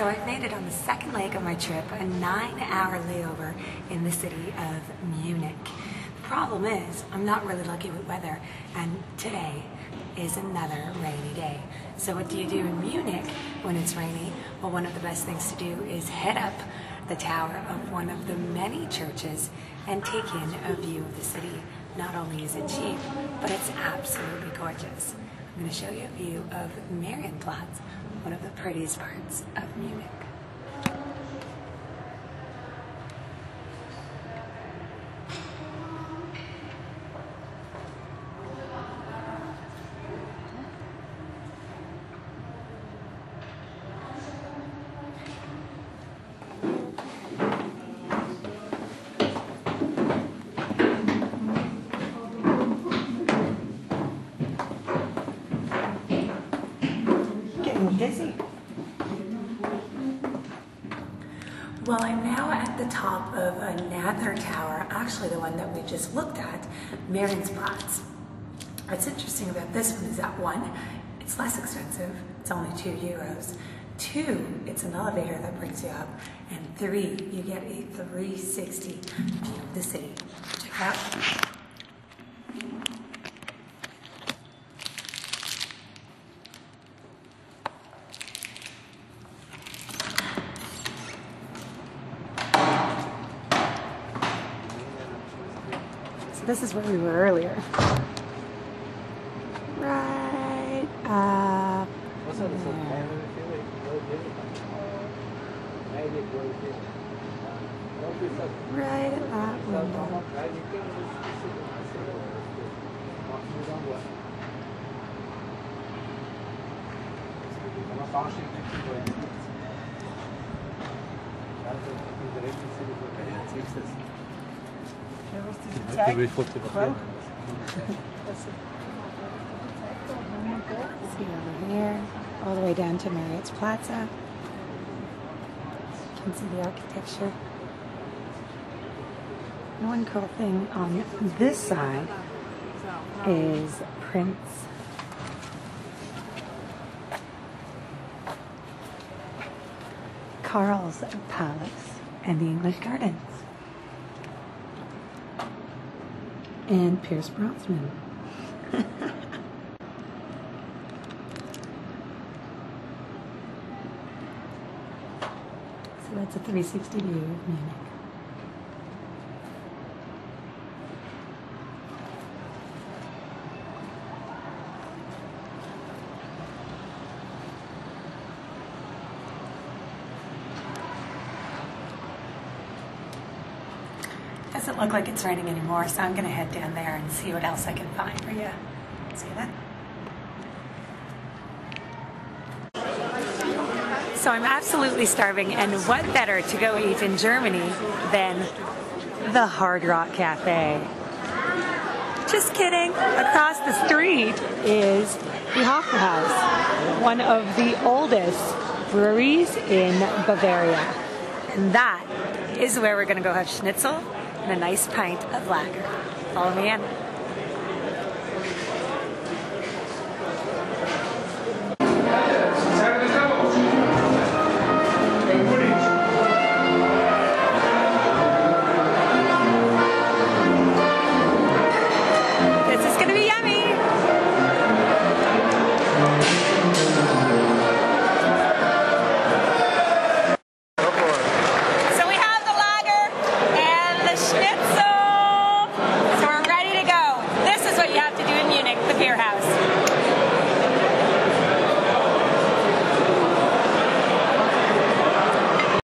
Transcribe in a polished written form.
So I've made it on the second leg of my trip, a 9-hour layover in the city of Munich. The problem is, I'm not really lucky with weather, and today is another rainy day. So what do you do in Munich when it's rainy? Well, one of the best things to do is head up the tower of one of the many churches and take in a view of the city. Not only is it cheap, but it's absolutely gorgeous. I'm going to show you a view of Marienplatz, one of the prettiest parts of Munich. Busy. Well, I'm now at the top of another tower, actually the one that we just looked at, Marienplatz. What's interesting about this one is that one, it's less expensive, it's only €2. 2, it's an elevator that brings you up, and 3, you get a 360 view of the city. Check it out. This is where we were earlier. Right up there. Right at that window. See over here, all the way down to Marriott's Plaza. You can see the architecture. And one cool thing on this side is Prince Karl's Palace and the English Gardens. And Pierce Brosnan. So that's a 360 view of Munich. Doesn't look like it's raining anymore, so I'm going to head down there and see what else I can find for you. See that? So I'm absolutely starving, and what better to go eat in Germany than the Hard Rock Cafe? Just kidding. Across the street is the Hofbrauhaus, one of the oldest breweries in Bavaria. And that is where we're going to go have schnitzel and a nice pint of lager. Follow me in.